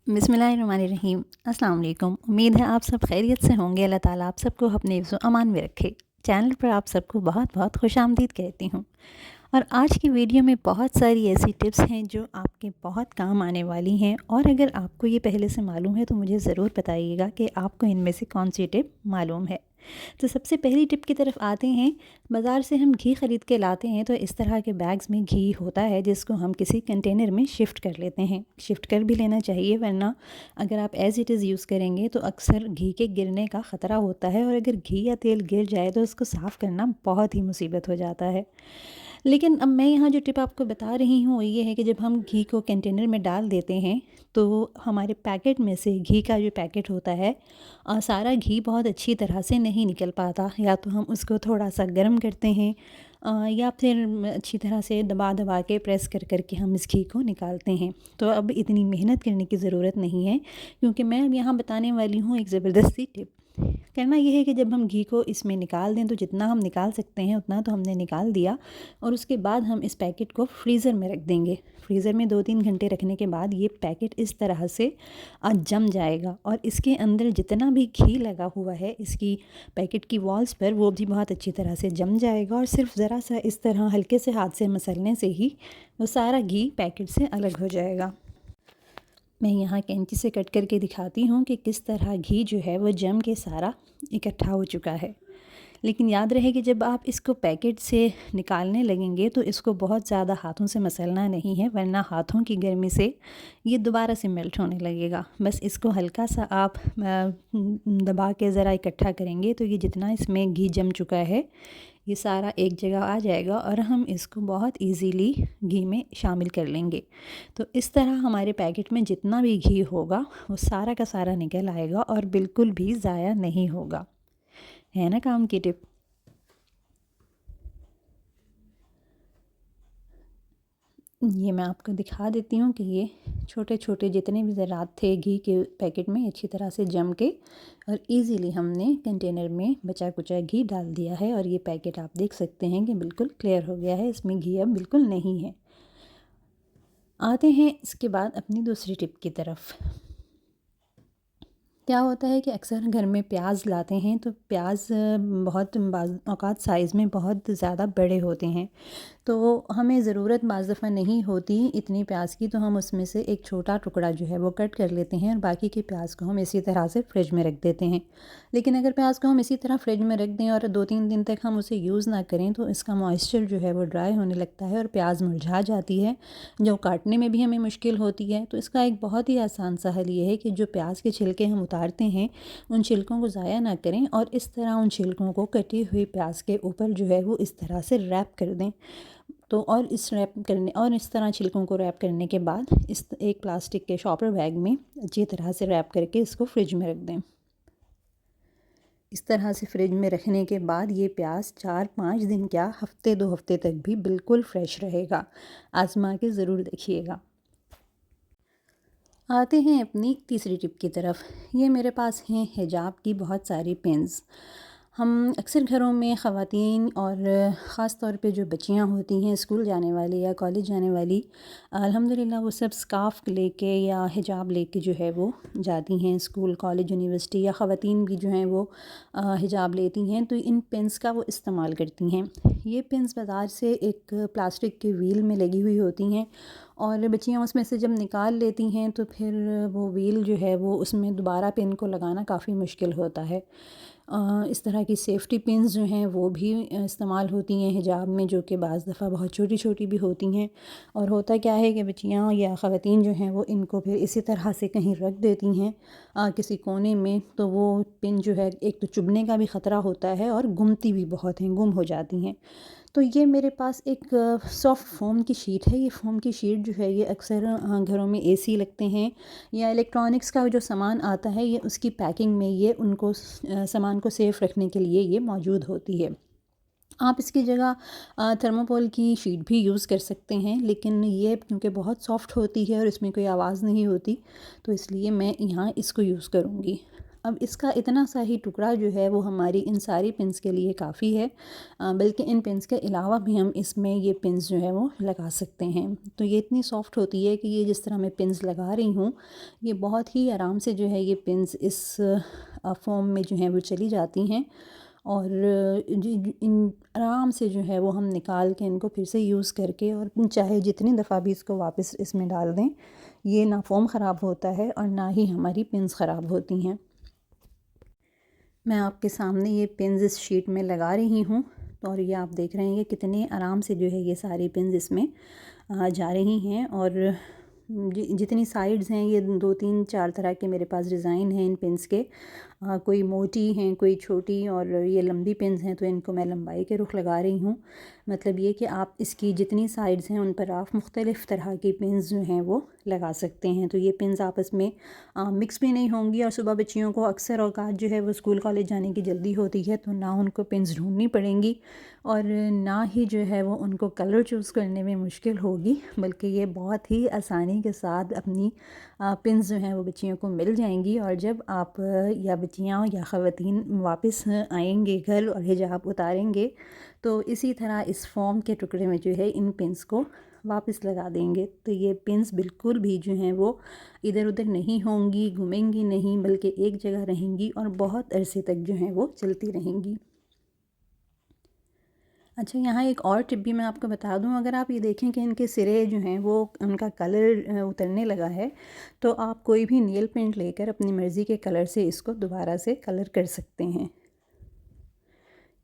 बिस्मिल्लाहिर्रहमानिर्रहीम। अस्सलाम वालेकुम। उम्मीद है आप सब खैरियत से होंगे। अल्लाह ताला आप सबको अपने हिफ्ज़ व अमान में रखे। चैनल पर आप सबको बहुत बहुत खुशामदीद कहती हूँ। और आज की वीडियो में बहुत सारी ऐसी टिप्स हैं जो आपके बहुत काम आने वाली हैं, और अगर आपको ये पहले से मालूम है तो मुझे ज़रूर बताइएगा कि आपको इनमें से कौन सी टिप मालूम है। तो सबसे पहली टिप की तरफ आते हैं। बाज़ार से हम घी ख़रीद के लाते हैं तो इस तरह के बैग्स में घी होता है जिसको हम किसी कंटेनर में शिफ़्ट कर लेते हैं। शिफ़्ट कर भी लेना चाहिए, वरना अगर आप एज़ इट इज़ यूज़ करेंगे तो अक्सर घी के गिरने का ख़तरा होता है, और अगर घी या तेल गिर जाए तो उसको साफ़ करना बहुत ही मुसीबत हो जाता है। लेकिन अब मैं यहाँ जो टिप आपको बता रही हूँ वो ये है कि जब हम घी को कंटेनर में डाल देते हैं तो हमारे पैकेट में से, घी का जो पैकेट होता है, सारा घी बहुत अच्छी तरह से नहीं निकल पाता। या तो हम उसको थोड़ा सा गर्म करते हैं, या फिर अच्छी तरह से दबा दबा के प्रेस कर कर के हम इस घी को निकालते हैं। तो अब इतनी मेहनत करने की ज़रूरत नहीं है, क्योंकि मैं अब यहाँ बताने वाली हूँ एक ज़बरदस्ती टिप। करना ये है कि जब हम घी को इसमें निकाल दें तो जितना हम निकाल सकते हैं उतना तो हमने निकाल दिया, और उसके बाद हम इस पैकेट को फ्रीज़र में रख देंगे। फ्रीज़र में 2-3 घंटे रखने के बाद ये पैकेट इस तरह से जम जाएगा, और इसके अंदर जितना भी घी लगा हुआ है इसकी पैकेट की वॉल्स पर, वो भी बहुत अच्छी तरह से जम जाएगा, और सिर्फ ज़रा सा इस तरह हल्के से हाथ से मसलने से ही वो सारा घी पैकेट से अलग हो जाएगा। मैं यहाँ कैंची से कट करके दिखाती हूँ कि किस तरह घी जो है वो जम के सारा इकट्ठा हो चुका है। लेकिन याद रहे कि जब आप इसको पैकेट से निकालने लगेंगे तो इसको बहुत ज़्यादा हाथों से मसलना नहीं है, वरना हाथों की गर्मी से ये दोबारा से मेल्ट होने लगेगा। बस इसको हल्का सा आप दबा के ज़रा इकट्ठा करेंगे तो ये जितना इसमें घी जम चुका है ये सारा एक जगह आ जाएगा, और हम इसको बहुत इजीली घी में शामिल कर लेंगे। तो इस तरह हमारे पैकेट में जितना भी घी होगा वो सारा का सारा निकल आएगा और बिल्कुल भी ज़ाया नहीं होगा। है ना काम की टिप। ये मैं आपको दिखा देती हूँ कि ये छोटे छोटे जितने भी ज़रात थे घी के पैकेट में अच्छी तरह से जम के और इजीली हमने कंटेनर में बचा कुचा घी डाल दिया है, और ये पैकेट आप देख सकते हैं कि बिल्कुल क्लियर हो गया है, इसमें घी अब बिल्कुल नहीं है। आते हैं इसके बाद अपनी दूसरी टिप की तरफ। क्या होता है कि अक्सर घर में प्याज लाते हैं तो प्याज बहुत बाज़ औक़ात साइज़ में बहुत ज़्यादा बड़े होते हैं, तो हमें ज़रूरत बाज़ दफ़ा नहीं होती इतनी प्याज की, तो हम उसमें से एक छोटा टुकड़ा जो है वो कट कर लेते हैं और बाकी के प्याज को हम इसी तरह से फ्रिज में रख देते हैं। लेकिन अगर प्याज को हम इसी तरह फ्रिज में रख दें और 2-3 दिन तक हम उसे यूज़ ना करें तो इसका मॉइस्चर जो है वो ड्राई होने लगता है और प्याज मुरझा जाती है, जो काटने में भी हमें मुश्किल होती है। तो इसका एक बहुत ही आसान सा हल ये है कि जो प्याज के छिलके हम उतारते हैं उन छिलकों को ज़ाया ना करें, और इस तरह उन छिलकों को कटी हुई प्याज के ऊपर जो है वो इस तरह से रैप कर दें। तो और इस तरह छिलकों को रैप करने के बाद इस एक प्लास्टिक के शॉपर बैग में अच्छी तरह से रैप करके इसको फ्रिज में रख दें। इस तरह से फ्रिज में रखने के बाद ये प्याज 4-5 दिन क्या, हफ़्ते 2 हफ़्ते तक भी बिल्कुल फ्रेश रहेगा। आज़मा के ज़रूर देखिएगा। आते हैं अपनी तीसरी टिप की तरफ। ये मेरे पास हैं हिजाब की बहुत सारी पिन्स। हम अक्सर घरों में ख़वातीन और ख़ास तौर पे जो बच्चियां होती हैं स्कूल जाने वाली या कॉलेज जाने वाली, अल्हम्दुलिल्लाह वो सब स्कार्फ़ लेके या हिजाब लेके जो है वो जाती हैं स्कूल, कॉलेज, यूनिवर्सिटी, या ख़वातीन भी जो हैं वो हिजाब लेती हैं तो इन पिन्स का वो इस्तेमाल करती हैं। ये पिन्स बाज़ार से एक प्लास्टिक के व्हील में लगी हुई होती हैं, और बच्चियाँ उसमें से जब निकाल लेती हैं तो फिर वो व्हील जो है वो उसमें दोबारा पिन को लगाना काफ़ी मुश्किल होता है। इस तरह की सेफ्टी पिन्स जो हैं वो भी इस्तेमाल होती हैं हिजाब में, जो कि बाज़ दफ़ा बहुत छोटी छोटी भी होती हैं। और होता क्या है कि बच्चियाँ या ख़वातीन जो हैं वो इनको फिर इसी तरह से कहीं रख देती हैं किसी कोने में, तो वो पिन जो है एक तो चुभने का भी ख़तरा होता है और गुमती भी बहुत हैं, गुम हो जाती हैं। तो ये मेरे पास एक सॉफ्ट फ़ोम की शीट है। ये फ़ोम की शीट जो है ये अक्सर घरों में एसी लगते हैं या इलेक्ट्रॉनिक्स का जो सामान आता है ये उसकी पैकिंग में ये उनको सामान को सेफ़ रखने के लिए ये मौजूद होती है। आप इसकी जगह थर्माकोल की शीट भी यूज़ कर सकते हैं, लेकिन ये क्योंकि बहुत सॉफ्ट होती है और इसमें कोई आवाज़ नहीं होती तो इसलिए मैं यहाँ इसको यूज़ करूँगी। अब इसका इतना सा ही टुकड़ा जो है वो हमारी इन सारी पिन्स के लिए काफ़ी है, बल्कि इन पिन्स के अलावा भी हम इसमें ये पिन्स जो है वो लगा सकते हैं। तो ये इतनी सॉफ्ट होती है कि ये जिस तरह मैं पिन्स लगा रही हूँ, ये बहुत ही आराम से जो है ये पिन्स इस फॉर्म में जो है वो चली जाती हैं, और इन आराम से जो है वो हम निकाल के इनको फिर से यूज़ करके, और चाहे जितनी दफ़ा भी इसको वापस इसमें डाल दें, ये ना फ़ोम ख़राब होता है और ना ही हमारी पिन्स ख़राब होती हैं। मैं आपके सामने ये पिन्स इस शीट में लगा रही हूँ, और ये आप देख रहे हैं कि कितने आराम से जो है ये सारी पिन्स इसमें जा रही हैं। और जितनी साइड्स हैं, ये 2-3-4 तरह के मेरे पास डिज़ाइन हैं इन पिन्स के। कोई मोटी हैं, कोई छोटी, और ये लंबी पिन्स हैं, तो इनको मैं लंबाई के रुख लगा रही हूँ। मतलब ये कि आप इसकी जितनी साइड्स हैं उन पर आप मुख्तलिफ़ तरह की पिन्स जो हैं वो लगा सकते हैं। तो ये पिन्स आपस में मिक्स भी नहीं होंगी, और सुबह बच्चियों को अक्सर औकात जो है वो स्कूल कॉलेज जाने की जल्दी होती है, तो ना उनको पिन्स ढूंढनी पड़ेंगी और ना ही जो है वो उनको कलर चूज़ करने में मुश्किल होगी, बल्कि ये बहुत ही आसानी के साथ अपनी पिन्स जो हैं वो बच्चियों को मिल जाएंगी। और जब आप या बच्चियाँ या ख़वातीन वापस आएंगे घर और हिजाब उतारेंगे, तो इसी तरह इस फॉर्म के टुकड़े में जो है इन पिन्स को वापस लगा देंगे। तो ये पिन्स बिल्कुल भी जो हैं वो इधर उधर नहीं होंगी, घूमेंगी नहीं, बल्कि एक जगह रहेंगी और बहुत अरसे तक जो हैं वो चलती रहेंगी। अच्छा, यहाँ एक और टिप भी मैं आपको बता दूँ। अगर आप ये देखें कि इनके सिरे जो हैं वो उनका कलर उतरने लगा है, तो आप कोई भी नेल पेंट लेकर अपनी मर्ज़ी के कलर से इसको दोबारा से कलर कर सकते हैं।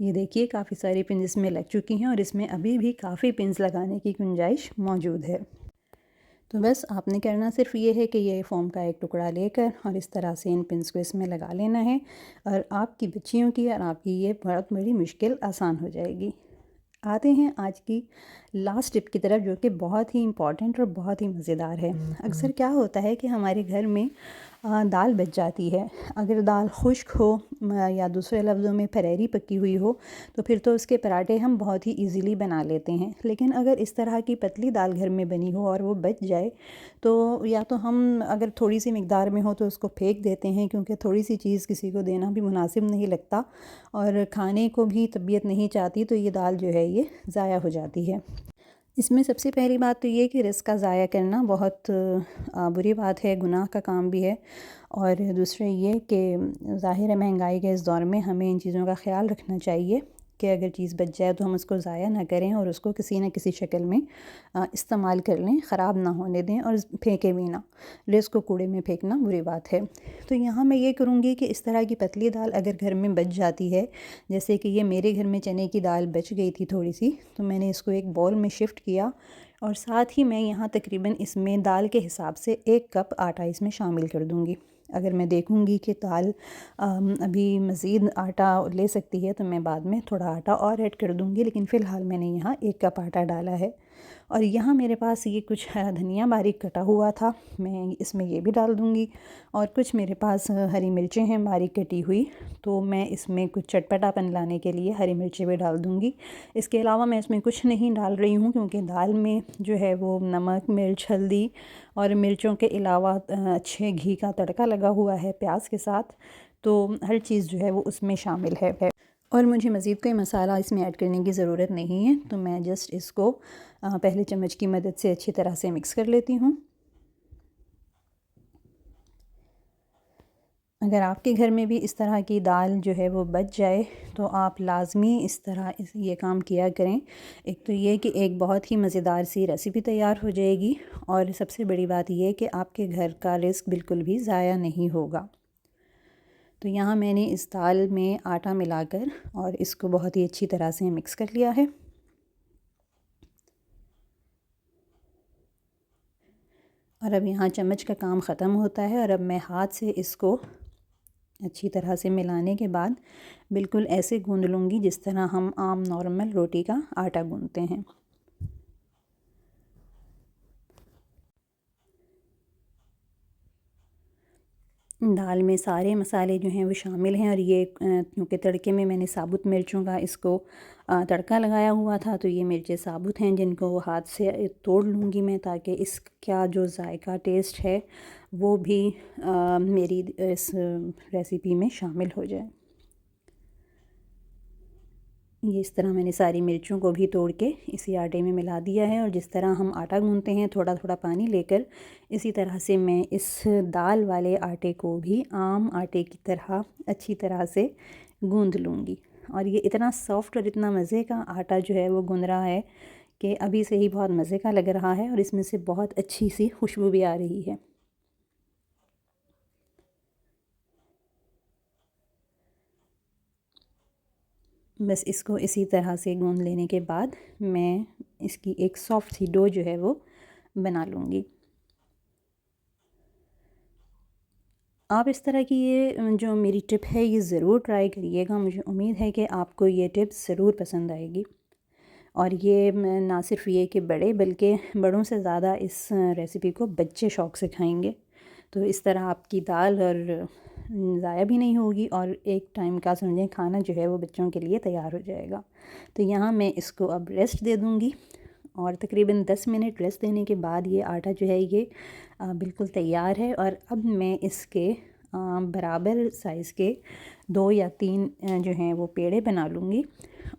ये देखिए काफ़ी सारी पिन इसमें लग चुकी हैं और इसमें अभी भी काफ़ी पिन्स लगाने की गुंजाइश मौजूद है। तो बस आपने करना सिर्फ ये है कि ये फ़ोम का एक टुकड़ा लेकर और इस तरह से इन पिन्स को इसमें लगा लेना है, और आपकी बच्चियों की और आपकी ये बहुत बड़ी मुश्किल आसान हो जाएगी। आते हैं आज की लास्ट टिप की तरफ, जो कि बहुत ही इम्पॉर्टेंट और बहुत ही मज़ेदार है। अक्सर क्या होता है कि हमारे घर में दाल बच जाती है। अगर दाल खुश्क हो या दूसरे लफ्ज़ों में फरेरी पकी हुई हो, तो फिर तो उसके पराठे हम बहुत ही इजीली बना लेते हैं। लेकिन अगर इस तरह की पतली दाल घर में बनी हो और वो बच जाए, तो या तो हम अगर थोड़ी सी मिकदार में हो तो उसको फेंक देते हैं, क्योंकि थोड़ी सी चीज़ किसी को देना भी मुनासिब नहीं लगता और खाने को भी तबीयत नहीं चाहती, तो ये दाल जो है ये ज़ाया हो जाती है। इसमें सबसे पहली बात तो ये कि रिस्क का ज़ाया करना बहुत बुरी बात है, गुनाह का काम भी है। और दूसरा ये कि ज़ाहिर है महंगाई के इस दौर में हमें इन चीज़ों का ख़्याल रखना चाहिए कि अगर चीज़ बच जाए तो हम उसको ज़ाया ना करें और उसको किसी न किसी शक्ल में इस्तेमाल कर लें, ख़राब ना होने दें और फेंकें भी ना। रिस्क को कूड़े में फेंकना बुरी बात है। तो यहाँ मैं ये करूँगी कि इस तरह की पतली दाल अगर घर में बच जाती है, जैसे कि ये मेरे घर में चने की दाल बच गई थी थोड़ी सी, तो मैंने इसको एक बाउल में शिफ्ट किया और साथ ही मैं यहाँ तकरीबन इसमें दाल के हिसाब से 1 कप आटा इसमें शामिल कर दूँगी। अगर मैं देखूँगी कि दाल अभी मज़ीद आटा ले सकती है, तो मैं बाद में थोड़ा आटा और ऐड कर दूँगी, लेकिन फ़िलहाल मैंने यहाँ 1 कप आटा डाला है। और यहाँ मेरे पास ये कुछ धनिया बारीक कटा हुआ था, मैं इसमें ये भी डाल दूँगी। और कुछ मेरे पास हरी मिर्चें हैं बारीक कटी हुई, तो मैं इसमें कुछ चटपटापन लाने के लिए हरी मिर्चें भी डाल दूँगी। इसके अलावा मैं इसमें कुछ नहीं डाल रही हूँ, क्योंकि दाल में जो है वो नमक, मिर्च, हल्दी और मिर्चों के अलावा अच्छे घी का तड़का लगा हुआ है प्याज के साथ, तो हर चीज़ जो है वो उसमें शामिल है। और मुझे मज़ीद कोई मसाला इसमें ऐड करने की ज़रूरत नहीं है, तो मैं जस्ट इसको पहले चम्मच की मदद से अच्छी तरह से मिक्स कर लेती हूँ। अगर आपके घर में भी इस तरह की दाल जो है वो बच जाए, तो आप लाज़मी इस तरह ये काम किया करें। एक तो ये कि एक बहुत ही मज़ेदार सी रेसिपी तैयार हो जाएगी, और सबसे बड़ी बात ये कि आपके घर का रिस्क बिल्कुल भी ज़ाया नहीं होगा। तो यहाँ मैंने इस दाल में आटा मिलाकर और इसको बहुत ही अच्छी तरह से मिक्स कर लिया है। और अब यहाँ चम्मच का काम ख़त्म होता है, और अब मैं हाथ से इसको अच्छी तरह से मिलाने के बाद बिल्कुल ऐसे गूंद लूँगी जिस तरह हम आम नॉर्मल रोटी का आटा गूंदते हैं। दाल में सारे मसाले जो हैं वो शामिल हैं। और ये क्योंकि तड़के में मैंने साबुत मिर्चों का इसको तड़का लगाया हुआ था, तो ये मिर्चें साबुत हैं जिनको हाथ से तोड़ लूँगी मैं, ताकि इसका जो जायका टेस्ट है वो भी मेरी इस रेसिपी में शामिल हो जाए। ये इस तरह मैंने सारी मिर्चों को भी तोड़ के इसी आटे में मिला दिया है। और जिस तरह हम आटा गूँथते हैं थोड़ा थोड़ा पानी लेकर, इसी तरह से मैं इस दाल वाले आटे को भी आम आटे की तरह अच्छी तरह से गूँध लूँगी। और ये इतना सॉफ़्ट और इतना मज़े का आटा जो है वो गूँध रहा है कि अभी से ही बहुत मज़े का लग रहा है और इसमें से बहुत अच्छी सी खुशबू भी आ रही है। बस इसको इसी तरह से गूँध लेने के बाद मैं इसकी एक सॉफ़्ट सी डो जो है वो बना लूँगी। आप इस तरह की ये जो मेरी टिप है ये ज़रूर ट्राई करिएगा। मुझे उम्मीद है कि आपको ये टिप ज़रूर पसंद आएगी। और ये ना सिर्फ ये कि बड़े, बल्कि बड़ों से ज़्यादा इस रेसिपी को बच्चे शौक़ से खाएंगे। तो इस तरह आपकी दाल और ज़ाया भी नहीं होगी और एक टाइम का समझें खाना जो है वो बच्चों के लिए तैयार हो जाएगा। तो यहाँ मैं इसको अब रेस्ट दे दूँगी और तकरीबन 10 मिनट रेस्ट देने के बाद ये आटा जो है ये बिल्कुल तैयार है। और अब मैं इसके बराबर साइज़ के 2 या 3 जो हैं वो पेड़े बना लूँगी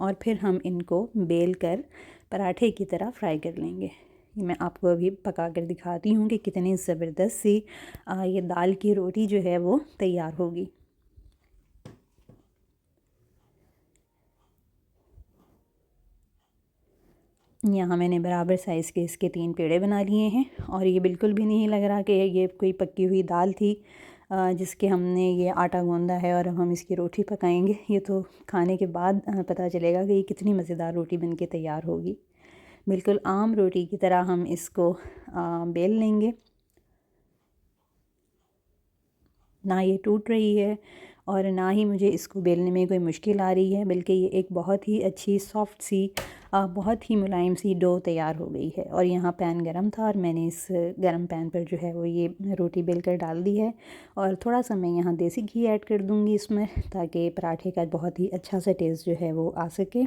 और फिर हम इनको बेल कर पराठे की तरह फ्राई कर लेंगे। ये मैं आपको अभी पका कर दिखाती हूँ कि कितनी ज़बरदस्त सी ये दाल की रोटी जो है वो तैयार होगी। यहाँ मैंने बराबर साइज़ के इसके 3 पेड़े बना लिए हैं और ये बिल्कुल भी नहीं लग रहा कि ये कोई पकी हुई दाल थी जिसके हमने ये आटा गूँधा है और अब हम इसकी रोटी पकाएंगे। ये तो खाने के बाद पता चलेगा कि ये कितनी मज़ेदार रोटी बनके तैयार होगी। बिल्कुल आम रोटी की तरह हम इसको बेल लेंगे। ना ये टूट रही है और ना ही मुझे इसको बेलने में कोई मुश्किल आ रही है, बल्कि ये एक बहुत ही अच्छी सॉफ़्ट सी बहुत ही मुलायम सी डो तैयार हो गई है। और यहाँ पैन गरम था और मैंने इस गरम पैन पर जो है वो ये रोटी बेल कर डाल दी है। और थोड़ा सा मैं यहाँ देसी घी ऐड कर दूँगी इसमें, ताकि पराठे का बहुत ही अच्छा सा टेस्ट जो है वो आ सके।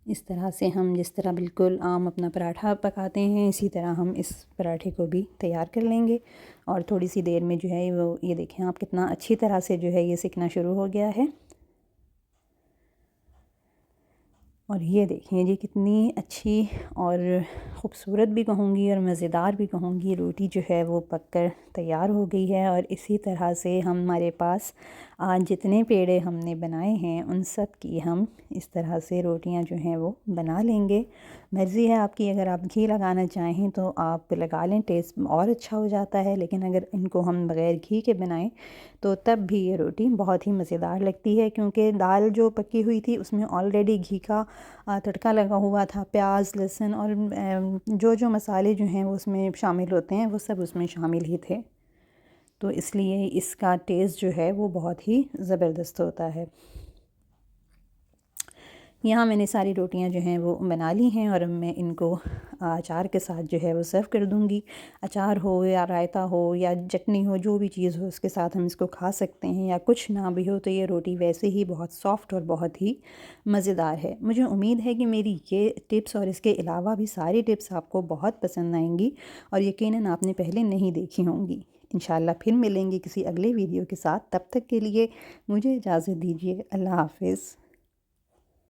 इस तरह से हम जिस तरह बिल्कुल आम अपना पराठा पकाते हैं, इसी तरह हम इस पराठे को भी तैयार कर लेंगे। और थोड़ी सी देर में जो है वो ये देखें आप कितना अच्छी तरह से जो है ये सिकना शुरू हो गया है। और ये देखें जी कितनी अच्छी और ख़ूबसूरत भी कहूँगी और मज़ेदार भी कहूँगी रोटी जो है वो पककर तैयार हो गई है। और इसी तरह से हमारे पास आज जितने पेड़े हमने बनाए हैं उन सब की हम इस तरह से रोटियां जो हैं वो बना लेंगे। मर्ज़ी है आपकी, अगर आप घी लगाना चाहें तो आप लगा लें, टेस्ट और अच्छा हो जाता है। लेकिन अगर इनको हम बग़ैर घी के बनाएं तो तब भी ये रोटी बहुत ही मज़ेदार लगती है, क्योंकि दाल जो पकी हुई थी उसमें ऑलरेडी घी का तड़का लगा हुआ था। प्याज, लहसुन और जो जो मसाले जो हैं वो उसमें शामिल होते हैं वो सब उसमें शामिल ही थे। तो इसलिए इसका टेस्ट जो है वो बहुत ही ज़बरदस्त होता है। यहाँ मैंने सारी रोटियां जो हैं वो बना ली हैं और अब मैं इनको अचार के साथ जो है वो सर्व कर दूँगी। अचार हो या रायता हो या चटनी हो, जो भी चीज़ हो उसके साथ हम इसको खा सकते हैं, या कुछ ना भी हो तो ये रोटी वैसे ही बहुत सॉफ़्ट और बहुत ही मज़ेदार है। मुझे उम्मीद है कि मेरी ये टिप्स और इसके अलावा भी सारी टिप्स आपको बहुत पसंद आएंगी और यकीनन आपने पहले नहीं देखी होंगी। इंशाल्लाह फिर मिलेंगे किसी अगले वीडियो के साथ। तब तक के लिए मुझे इजाज़त दीजिए। अल्लाह हाफ़िज़।